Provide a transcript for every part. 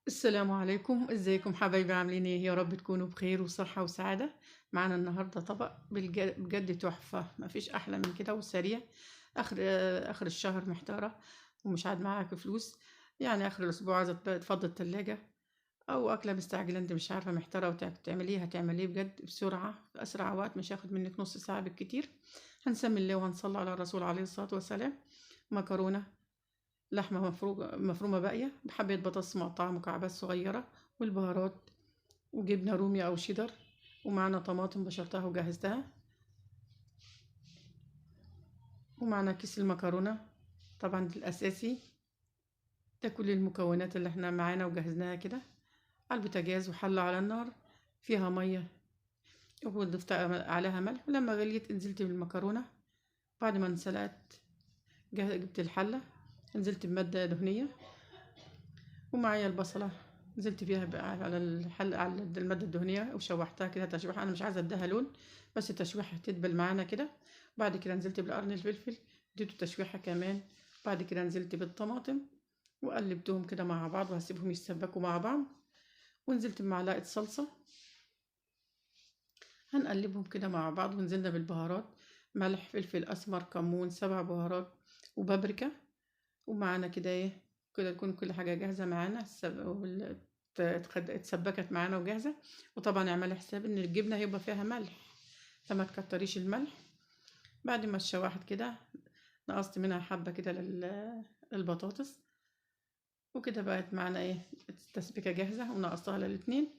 السلام عليكم، ازيكم حبايبي عاملين ايه؟ يا رب تكونوا بخير وصحة وسعادة. معانا النهاردة طبق بجد تحفة، مفيش أحلى من كده وسريع. آخر الشهر محتارة ومش عاد معاك فلوس، يعني آخر الأسبوع عايزة تفضي التلاجة، أو أكلة مستعجلة أنت مش عارفة محتارة وتعمليها، هتعمليه بجد بسرعة في أسرع وقت، مش هياخد منك نص ساعة بالكتير. هنسمي الله وهنصلي على الرسول عليه الصلاة والسلام. مكرونة، لحمة مفرومة باقية بحبة بطاطس مقطعة مكعبات صغيرة، والبهارات، وجبنة رومي أو شيدر، ومعنا طماطم بشرتها وجهزتها، ومعنا كيس المكرونة طبعا ده الأساسي. ده كل المكونات اللي احنا معانا وجهزناها كده على البوتاجاز، وحلة على النار فيها مية، وضفت عليها ملح، ولما غليت نزلت بالمكرونة. بعد ما انسلقت جبت الحلة، نزلت بمادة دهنية، ومعايا البصلة نزلت فيها بقى على الحل على المادة الدهنية وشوحتها كده تشويحة، أنا مش عايزة أديها لون، بس تشويحة تدبل معانا كده. بعد كده نزلت بالقرن الفلفل، اديته تشويحة كمان. بعد كده نزلت بالطماطم وقلبتهم كده مع بعض، وهسيبهم يتسبكوا مع بعض. ونزلت بمعلقة صلصة، هنقلبهم كده مع بعض. ونزلنا بالبهارات، ملح فلفل أسمر كمون 7 بهارات وبابريكا. ومعانا كده ايه، كده تكون كل حاجة جاهزة معانا، اتسبكت معانا وجاهزة. وطبعا اعملي حساب ان الجبنة هيبقى فيها ملح، فما تكتريش الملح. بعد ما اتشوحت كده نقصت منها حبة كده للبطاطس، وكده بقت معانا ايه التسبيكة جاهزة، ونقصتها للاتنين.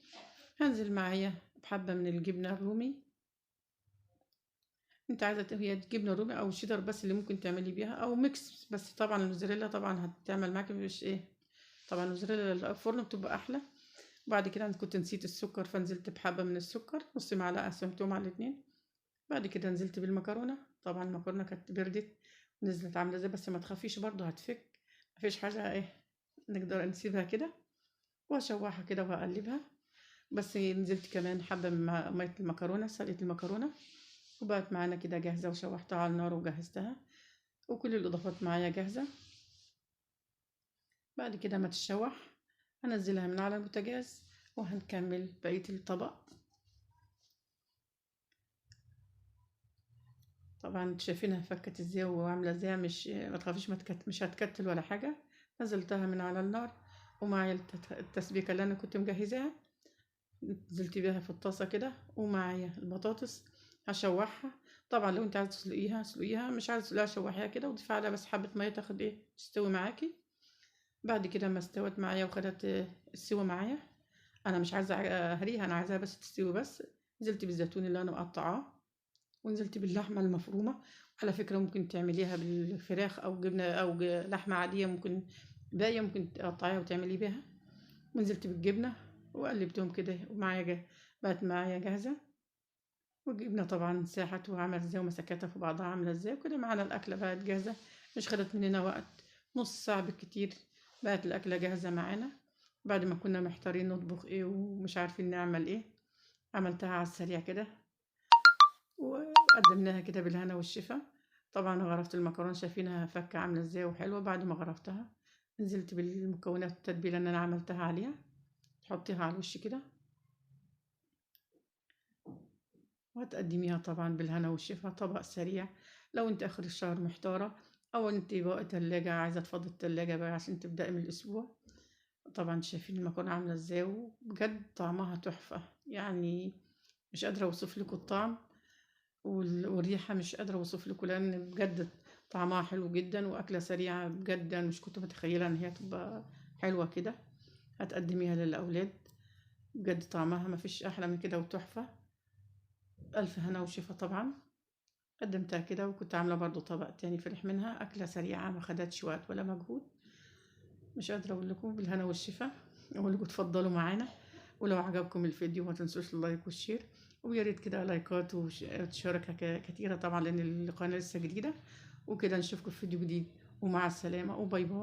هنزل معايا بحبة من الجبنة الرومي، انت عايزة هي جبنة رومي او شيدر بس اللي ممكن تعملي بيها، او ميكس. بس طبعا الموزاريلا طبعا هتعمل معاكي مش ايه، طبعا الموزاريلا الفرن بتبقى احلى. بعد كده انا كنت نسيت السكر، فنزلت بحبة من السكر نص معلقة قسمتهم على الاتنين. بعد كده نزلت بالمكرونة، طبعا المكرونة كانت بردت، نزلت عاملة زي، بس ما تخافيش برضو هتفك، مفيش حاجة ايه، نقدر نسيبها كده واشوحها كده وهقلبها. بس نزلت كمان حبة من مية المكرونة، سلقت المكرونة وبقت معانا كده جاهزة، وشوحتها على النار وجهزتها، وكل الإضافات معايا جاهزة. بعد كده ما تتشوح هنزلها من على البوتاجاز، وهنكمل بقية الطبق. طبعا شايفينها فكت ازاي وعاملة ازاي، مش ما تخافيش، مش هتكتل ولا حاجة. نزلتها من على النار، ومعايا التسبيكة اللي أنا كنت مجهزاها نزلت بيها في الطاسة كده، ومعايا البطاطس هشوحها. طبعا لو انت عايزة تسلقيها سلقيها، مش عايزة تسلقيها شوحيها كده، وضيفي عليها بس حبة مية تاخد ايه تستوي معاكي. بعد كده ما استوت معايا وخدت السوا معايا، انا مش عايزة اهريها، انا عايزاها بس تستوي بس. نزلت بالزيتون اللي انا مقطعاه، ونزلت باللحمة المفرومة. على فكرة ممكن تعمليها بالفراخ أو جبنة أو لحمة عادية، ممكن باقية ممكن تقطعيها وتعملي بيها. ونزلت بالجبنة وقلبتهم كده، بقت معايا جاهزة. والجبنة طبعا ساحت وعملت ازاي ومسكتها في بعضها عاملة ازاي، وكده معانا الأكلة بقت جاهزة، مش خدت مننا وقت، نص ساعة بالكتير بقت الأكلة جاهزة معانا. بعد ما كنا محتارين نطبخ ايه ومش عارفين نعمل ايه، عملتها على السريع كده وقدمناها كده بالهنا والشفا. طبعا غرفت المكرونه، شايفينها فكه عامله ازاي وحلوه. بعد ما غرفتها نزلت بالمكونات التتبيله اللي انا عملتها عليها، تحطيها على الوش كده وهتقدميها طبعا بالهنا والشفا. طبق سريع لو انت اخر الشهر محتاره، او انت بقى تلاجة عايزه تفضي التلاجة بقى عشان تبدأي من الاسبوع. طبعا شايفين المكرونه عامله ازاي، وبجد طعمها تحفه يعني، مش قادره اوصف لكم الطعم والريحة، مش قادرة اوصف لكم، لان بجد طعمها حلو جدا، واكلة سريعة بجد. انا مش كنت متخيلة ان هي تبقى حلوة كده. هتقدميها للاولاد، بجد طعمها مفيش احلى من كده وتحفة. الف هنا وشفا طبعا. قدمتها كده، وكنت عاملة برضو طبق تاني فرح منها، اكلة سريعة ما خدتش وقت ولا مجهود. مش قادرة اقول لكم بالهنا والشفا، اقول لكم اتفضلوا معانا. ولو عجبكم الفيديو ما تنسوش اللايك والشير، ويا ريت كده لايكات وتشاركها كتيرة طبعا، لان القناة لسه جديدة. وكده نشوفكم في فيديو جديد، ومع السلامة وباي باي.